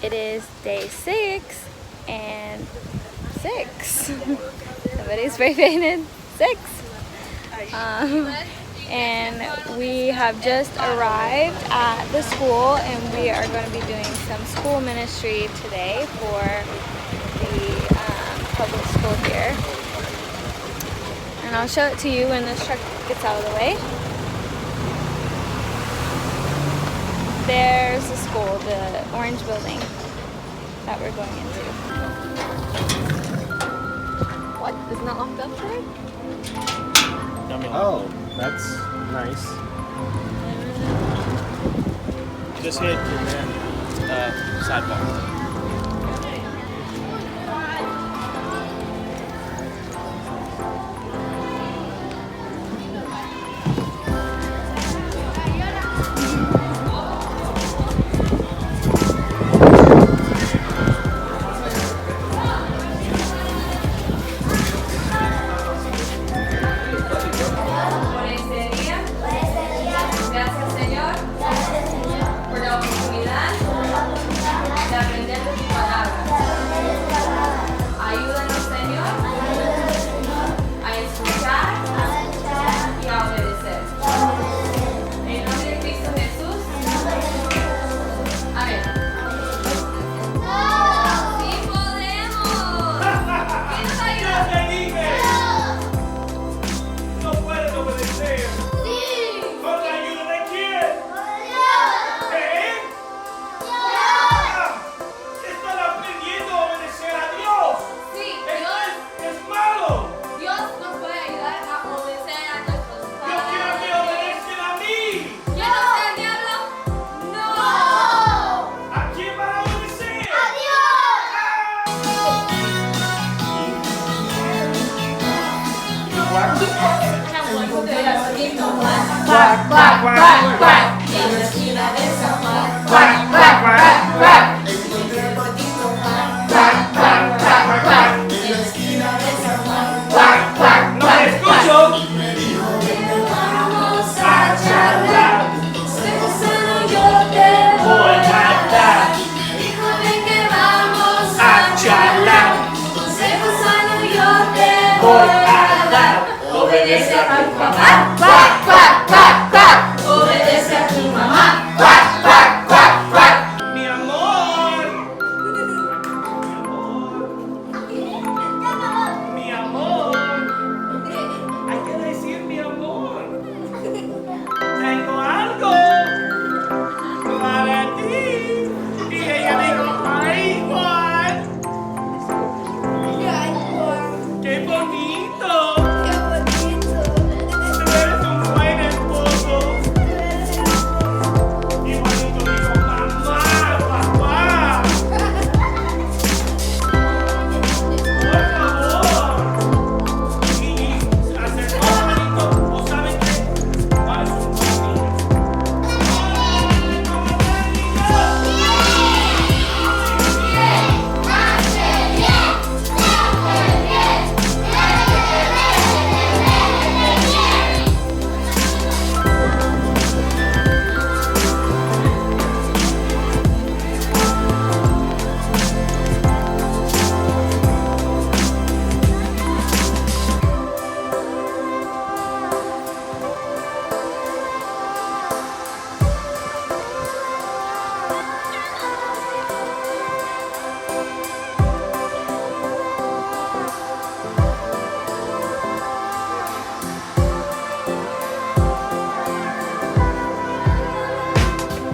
It is day 6 and 6. Somebody's spray painted 6. And we have just arrived at the school, and we are going to be doing some school ministry today for the public school here. And I'll show it to you when this truck gets out of the way. There's the school, the orange building that we're going into. What? Isn't that locked up today? Oh, that's nice. Just hit and then sidebar. Quack, quack, quack, quack. En la esquina de San Juan. Quack, quack, quack, quack. Encontré el patito Juan. Quack, quack, quack, quack. En la esquina de San Juan. Quack, quack, ¡No me escucho! y me dijo ven vamos a charlar. Consejo sano yo te voy a dar. Y me dijo ven que vamos a charlar. Consejo sano yo te voy a dar. Obedece a tu papá. Quack, quack, quack, quack. Obedece a tu mamá. Quack, quack, quack, quack. ¡Mi amor! ¡Mi amor! Hay que decir mi amor. Tengo algo para ti. Y ella dijo, ¡ay, Juan! ¡Qué bonito! Tú eres un buen esposo. Y Juanito dijo, mamá, papá. Por favor. Y se acercó a Juanito. ¿O saben qué? Vale, su familia. ¡Ay, cómo están, niños!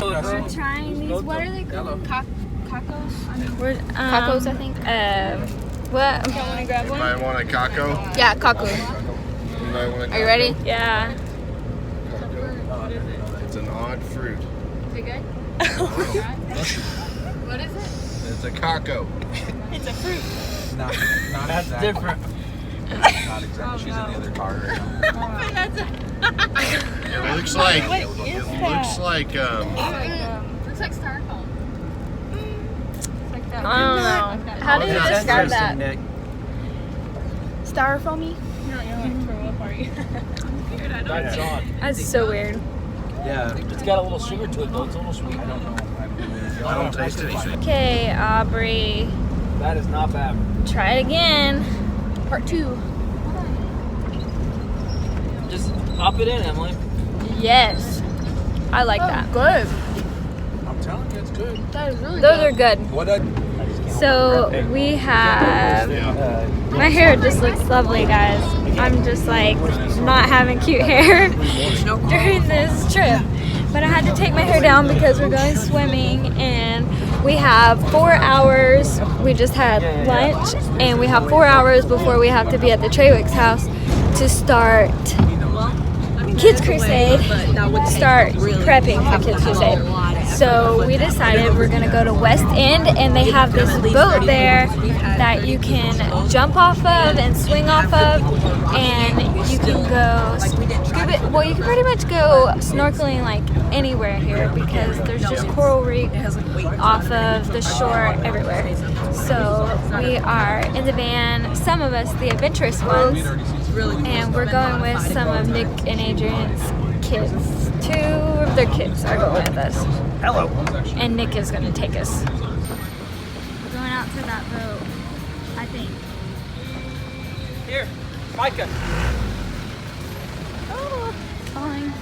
We're trying these. What are they called? Cacos? We're, Cacos, I think. What? You want to grab one? Anybody want a caco? Yeah, Caco. Anybody want a Are you ready? Yeah. It's an odd fruit. Is it good? What is it? It's a caco. It's a fruit. Not That's exactly. different. Not exactly. She's in the other car right now. But that's It looks like What is looks like looks like styrofoam. It's like that. I don't know. How do you That's describe that? Nick. Styrofoamy? You're not gonna like throw up, are you? Weird, I don't That's know. odd. That's so weird. Yeah. It's got a little sugar to it though. It's a little sweet. I don't know. I don't know. I don't taste anything. Okay, Aubrey. That is not bad. Try it again. Part 2. Just pop it in, Emily. Yes. I like that. Good. I'm telling you, it's good. That is really Those are good. What I So we have, my hair just looks lovely, guys. I'm just like not having cute hair during this trip. But I had to take my hair down because we're going swimming and we have 4 hours. We just had lunch and we have 4 hours before we have to be at the Trawicks house to start Kids Crusade, start prepping for Kids Crusade. So we decided we're gonna go to West End and they have this boat there that you can jump off of and swing off of, and you can go scuba, well you can pretty much go snorkeling like anywhere here because there's just coral reef off of the shore everywhere. So we are in the van, some of us the adventurous ones, and we're going with some of Nick and Adrian's kids. 2 of their kids are going with us. Hello. And Nick is going to take us. We're going out to that boat, I think. Here, Micah. Oh, it's falling.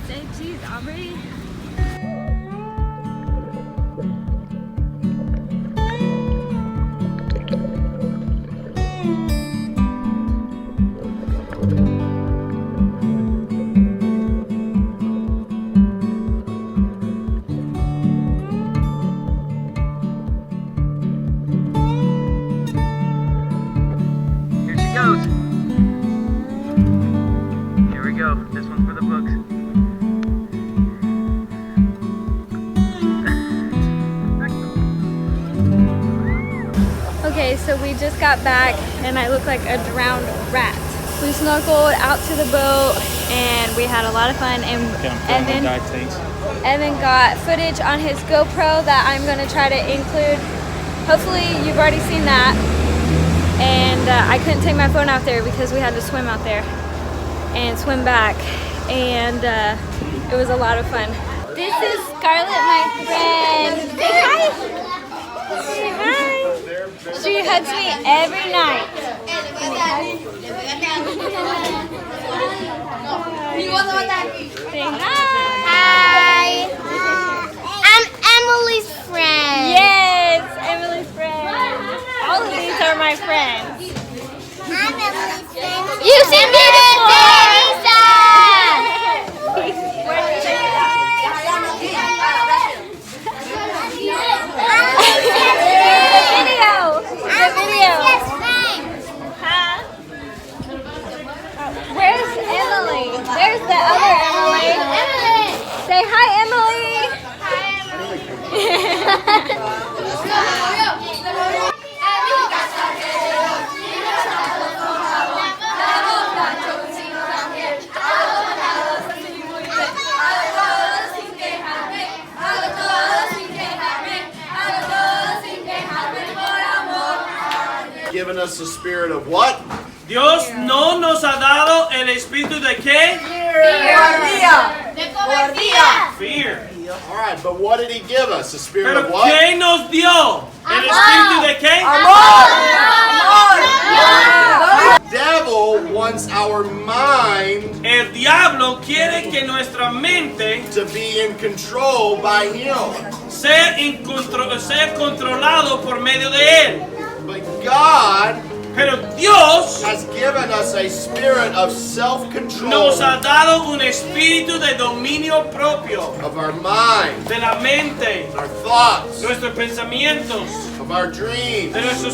Say cheese, Aubrey. Here we go. This one's for the books. Okay, so we just got back and I look like a drowned rat. We snorkeled out to the boat and we had a lot of fun, and Evan got footage on his GoPro that I'm going to try to include. Hopefully you've already seen that. And I couldn't take my phone out there because we had to swim out there and swim back, and it was a lot of fun. This is Scarlett, my friend. Say hi. Say hi. She hugs me every night. Say hi. Hi. I'm Emily's friend. Yes, Emily's friend. All of these are my friends. I'm Emily's friend. You see me Where's Emily? There's the other Emily. Say hi, Emily. Given us a spirit of what? Dios no nos ha dado el espíritu de qué? Fear. All right, but what did he give us? A spirit Pero of what? ¿qué nos dio? ¿El espíritu de qué? The devil wants our mind El diablo quiere que nuestra mente to be in control by him. sea controlado por medio de él. But God Pero Dios has given us a spirit of self-control nos ha dado un espíritu de dominio propio of our mind, de la mente, our thoughts, nuestros pensamientos, of our dreams, de nuestros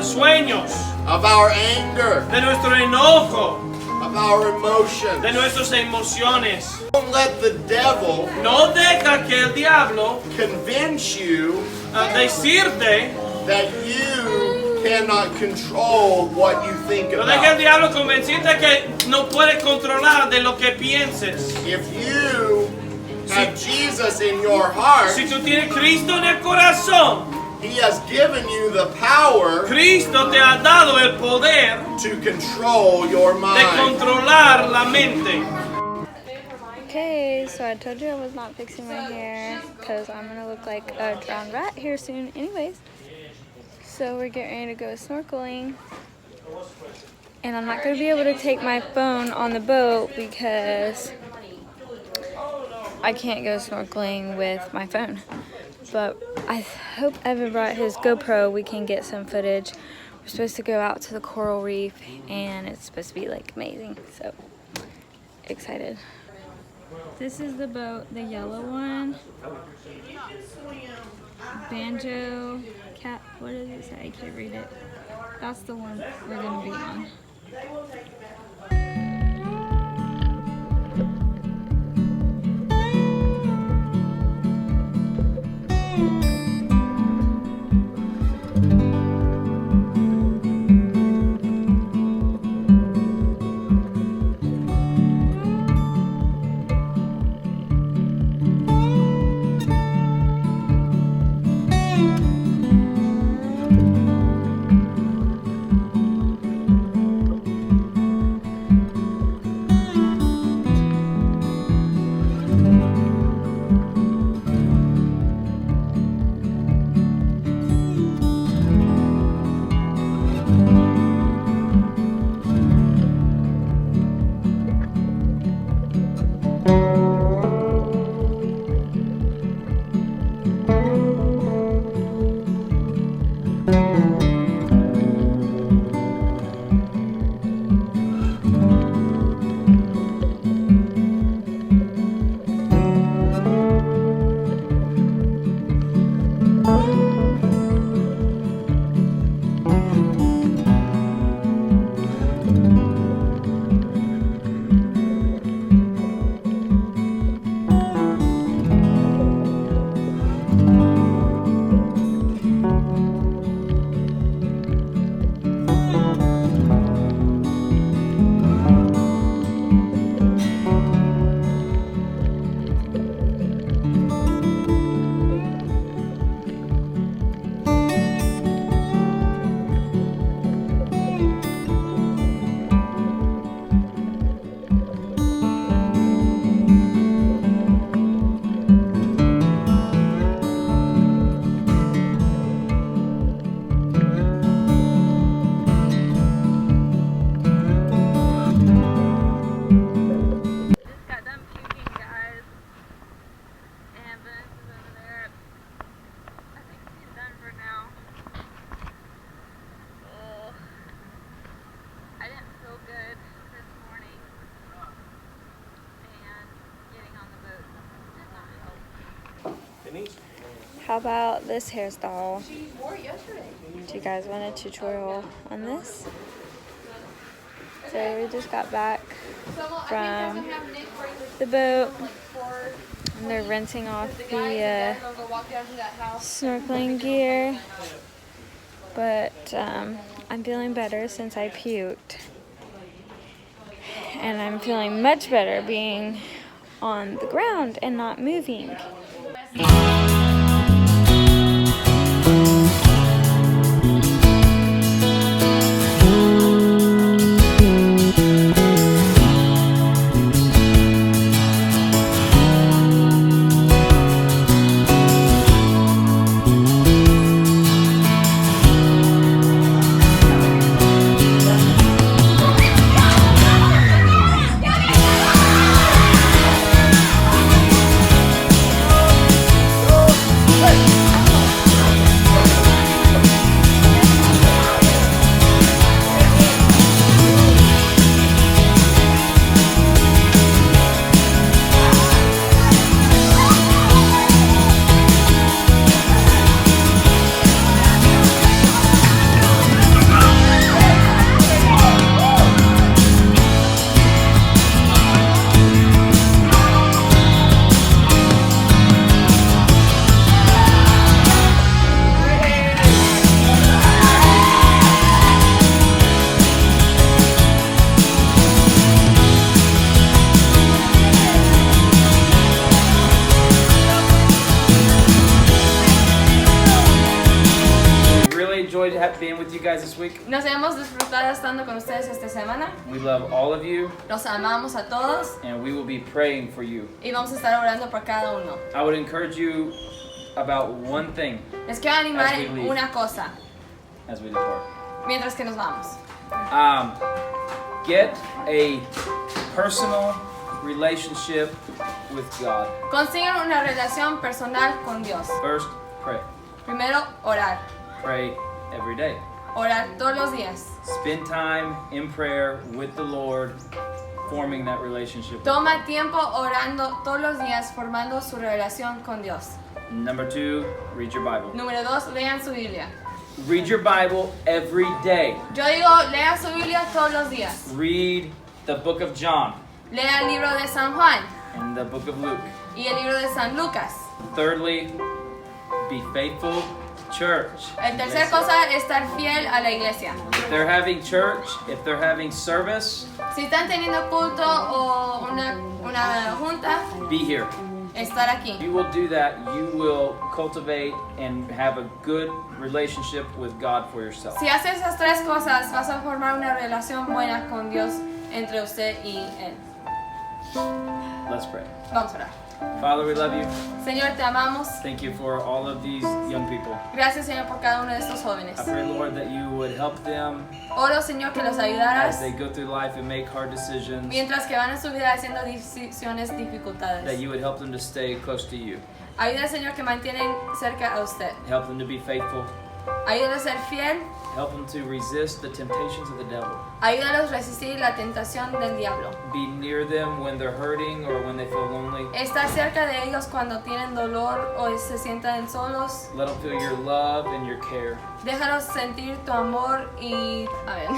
sueños, of our anger, de nuestro enojo, of our emotions. de nuestras emociones. Don't let the devil No deja que el diablo convince you decirte, that you cannot control what you think no deja el about. diablo convencirte que no puedes controlar de lo que pienses. If you have Jesus in your heart, Si tú tienes Cristo en el corazón, He has given you the power Cristo te ha dado el poder to control your de mind. controlar la mente. Okay, so I told you I was not fixing my hair because I'm gonna look like a drowned rat here soon anyways. So we're getting ready to go snorkeling. And I'm not gonna be able to take my phone on the boat because I can't go snorkeling with my phone. But I hope Evan brought his GoPro. We can get some footage. We're supposed to go out to the coral reef and it's supposed to be like amazing. So excited. This is the boat, the yellow one. Banjo, cat, what does it say? I can't read it. That's the one we're gonna be on. How about this hairstyle? Do you guys want a tutorial on this? So we just got back from the boat and they're rinsing off the snorkeling gear. But I'm feeling better since I puked. And I'm feeling much better being on the ground and not moving. being with you guys this week. Nos hemos disfrutado estando con ustedes esta semana. We love all of you, Los amamos a todos and we will be praying for you. y vamos a estar orando por cada uno. I would encourage you about one thing Les quiero animar As we en leave. una cosa as we depart. mientras que nos vamos. Get a personal relationship with God. Consigan una relación personal con Dios. First, pray. Primero, orar. Pray every day. Orar todos los días. Spend time in prayer with the Lord, forming that relationship. Toma tiempo orando todos los días, formando su relación con Dios. Number 2, read your Bible. Número 2, lean su Biblia. Read your Bible every day. Yo digo, lea su Biblia todos los días. Read the book of John Lea el libro de San Juan and the book of Luke. y el libro de San Lucas. Thirdly, be faithful church. El tercer cosa es estar fiel a la iglesia. If they're having church, if they're having service, Si están teniendo culto o una junta, be here. estar aquí. If you will do that, you will cultivate and have a good relationship with God for yourself. Si haces esas tres cosas, vas a formar una relación buena con Dios entre usted y Él. Let's pray. Vamos a orar. Father, we love you. Señor, te amamos. Thank you for all of these young people. Gracias, Señor, por cada uno de estos jóvenes. I pray, Lord, that you would help them Oro, Señor, que los ayudaras as they go through life and make hard decisions, mientras que van en su vida haciendo decisiones that dificultades. you would help them to stay close to you. Ayuda, Señor, que mantienen cerca a usted. Help them to be faithful. Ayúdalos a ser fiel. Help them to resist the temptations of the devil. Ayúdalos a resistir la tentación del diablo. Be near them when they're hurting or when they feel lonely. Estar cerca de ellos cuando tienen dolor o se sientan solos. Let them feel your love and your care. Déjalos sentir tu amor y... Amén.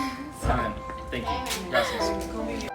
Amen. Thank you. Gracias.